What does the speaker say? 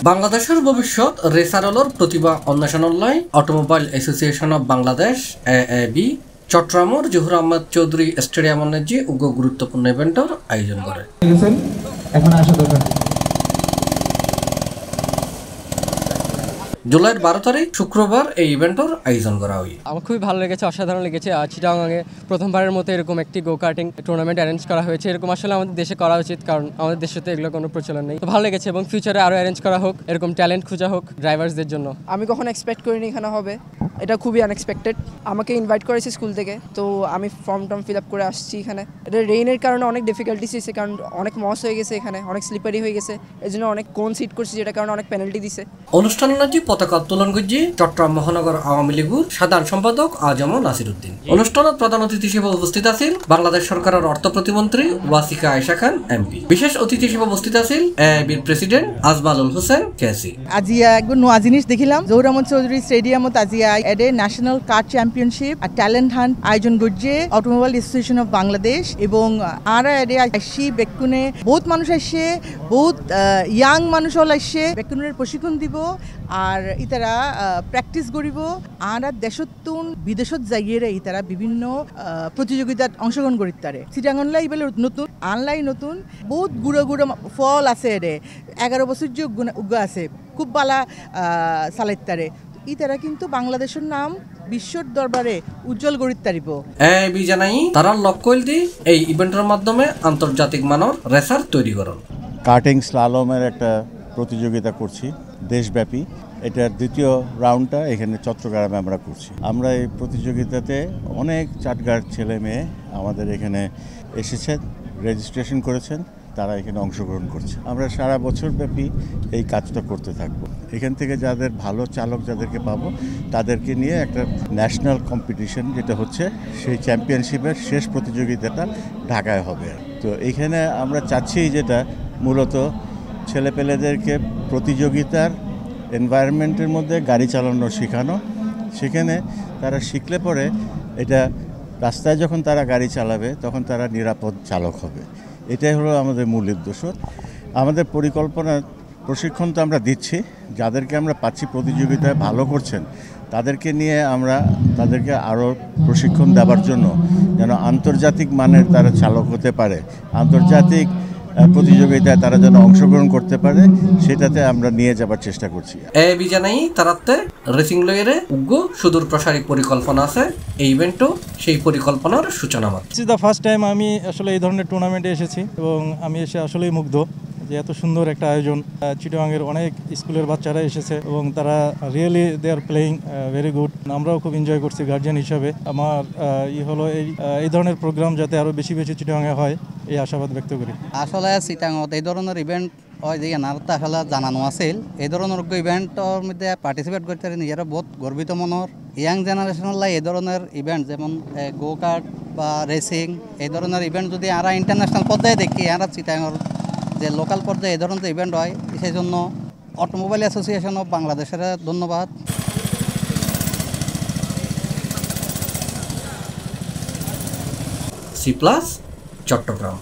বাংলাদেশের ভবিষ্যৎ রেসারলর প্রতিভা অন্বেষণালয় automobile association of Bangladesh AAB চট্টগ্রামের জহুর আহমদ চৌধুরী স্টেডিয়াম জি উগ্র গুরুত্বপূর্ণ ইভেন্টের আয়োজন করে। জুলাইয়ের 12 তারিখ শুক্রবার এই ইভেন্টের আয়োজন করা হয়। আমার খুবই ভালো লেগেছে, অসাধারণ লেগেছে। চিটাগাংয়ে প্রথমবারের মতো এরকম একটি গো কার্টিং টুর্নামেন্ট অ্যারেঞ্জ করা হয়েছে। এরকম আসলে আমাদের দেশে করা উচিত, কারণ আমাদের দেশে তো এগুলো কোনো প্রচলন নেই। তো ভালো লেগেছে এবং ফিউচারে আরও অ্যারেঞ্জ করা হোক, এরকম ট্যালেন্ট খোঁজা হোক ড্রাইভার্সদের জন্য। আমি কখনো এক্সপেক্ট করিনি এখানে হবে, এটা খুবই আনএক্সপেক্টেড। আমাকে ইনভাইট করেছে স্কুল থেকে, তো আমি ফর্ম ফিল আপ করে আসছি এখানে। এটা রেইনের কারণে অনেক ডিফিকাল্টিস হয়েছে, কারণ অনেক মস হয়ে গেছে, এখানে অনেক স্লিপারি হয়ে গেছে, এই জন্য অনেক কোন সিট করছি, যেটা কারণে অনেক পেনাল্টি দিছে। অনুষ্ঠানে পতাকা উত্তোলন করছে চট্টগ্রাম মহানগর আওয়ামী লীগের সাধারণ সম্পাদক আজম নাসিরউদ্দিন। অনুষ্ঠানে প্রধান অতিথি হিসেবে উপস্থিত আছেন বাংলাদেশ সরকারের অর্থ প্রতিমন্ত্রী ওয়াসিকা আয়েশা খান MP। বিশেষ অতিথি হিসেবে উপস্থিত আছেন AABর প্রেসিডেন্ট আজমালুল হোসেন কেসি। আজিয়া একবার নোয়া জিনিস দেখিলাম, জহুর আহমদ চৌধুরী স্টেডিয়ামত আজিয়া এডে ন্যাশনাল কার চ্যাম্পিয়নশিপ আর ট্যালেন্ট হান্ট আয়োজন করছে অটোমোবাইল অ্যাসোসিয়েশন অফ বাংলাদেশ। এবং আরা এডে আসি বেকুনে বহুত মানুষ আসছে, বহুত ইয়াং মানুষ হল আসছে, বেকুনের প্রশিক্ষণ দিব আর ইতারা প্র্যাকটিস করিব। আর দেশতুন বিদেশত যাইয়ে ইতারা বিভিন্ন প্রতিযোগিতাত অংশগ্রহণ করি তারে। চিটাগাংলাই এবার নতুন আনলাই নতুন বহুত গুঁড়ো গুঁড়ো ফল আছে এডে, 11 বছর যে উগ্র আছে, খুব বালা চালাইতারে। ইতারা কিন্তু বাংলাদেশের নাম বিশ্বর দরবারে উজ্জ্বল করিত তারিব। AAB জানাই তারা লক্ষ্য দি এই ইভেন্টের মাধ্যমে আন্তর্জাতিক মানের রেসার তৈরি করুন। কার্টিং স্লালমের একটা প্রতিযোগিতা করছি দেশব্যাপী। এটার দ্বিতীয় রাউন্ডটা এখানে চট্টগ্রামে আমরা করছি। আমরা এই প্রতিযোগিতাতে অনেক চাটগাঁর ছেলে মেয়ে আমাদের এখানে এসেছেন, রেজিস্ট্রেশন করেছেন, তারা এখানে অংশগ্রহণ করছে। আমরা সারা বছর ব্যাপী এই কাজটা করতে থাকবো। এখান থেকে যাদের ভালো চালক যাদেরকে পাবো তাদেরকে নিয়ে একটা ন্যাশনাল কম্পিটিশন যেটা হচ্ছে সেই চ্যাম্পিয়নশিপের শেষ প্রতিযোগিতাটা ঢাকায় হবে। তো এইখানে আমরা চাচ্ছি যেটা মূলত ছেলেপেলেদেরকে প্রতিযোগিতার এনভায়রনমেন্টের মধ্যে গাড়ি চালানো শেখানো, সেখানে তারা শিখলে পরে এটা রাস্তায় যখন তারা গাড়ি চালাবে তখন তারা নিরাপদ চালক হবে। এটাই হলো আমাদের মূল উদ্দেশ্য। আমাদের পরিকল্পনা প্রশিক্ষণ তো আমরা দিচ্ছি, যাদেরকে আমরা পাচ্ছি প্রতিযোগিতায় ভালো করছেন তাদেরকে নিয়ে আমরা তাদেরকে আরও প্রশিক্ষণ দেওয়ার জন্য যেন আন্তর্জাতিক মানের তারা চালক হতে পারে, আন্তর্জাতিক প্রতিযোগিতায় তারা যেন অংশগ্রহণ করতে পারে, সেটাতে আমরা নিয়ে যাবার চেষ্টা করছি। AAB জানাই তারাতে রেসিং লয়ের উগ্র সুদূর প্রসারী পরিকল্পনা আছে। এই ইভেন্টও সেই পরিকল্পনার সূচনা মাত্র। This is the first time আমি আসলে এই ধরনের টুর্নামেন্টে এসেছি এবং আমি এসে আসলেই মুগ্ধ যে এত সুন্দর একটা আয়োজন। চিটাগাংয়ের অনেক স্কুলের বাচ্চারা এসেছে এবং তারা really they are playing very good. আমরাও খুব এনজয় করছি গার্জিয়ান হিসাবে। আমার হলো এই ধরনের প্রোগ্রাম যাতে আরও বেশি বেশি চিটাগাংয়ে হয় এই আশাবাদ ব্যক্ত করি। আসলে চিটাগাংত এই ধরনের ইভেন্ট হয় যে এনারটা আসলে জানানো আছিল। এই ধরনের ইভেন্টের মধ্যে পার্টিসিপেট করতে নিজেরা বহুত গর্বিত মনের। ইয়াং জেনারেশনের লাই এই ধরনের ইভেন্ট যেমন গো কার্ট বা রেসিং, এই ধরনের ইভেন্ট যদি আমরা ইন্টারন্যাশনাল পর্যায়ে দেখি, আমরা চিটাগাংয়ের যে লোকাল পর্যায়ে এই ধরনের ইভেন্ট হয়, সেই জন্য অটোমোবাইল অ্যাসোসিয়েশন অফ বাংলাদেশের ধন্যবাদ। C+ চট্টগ্রাম।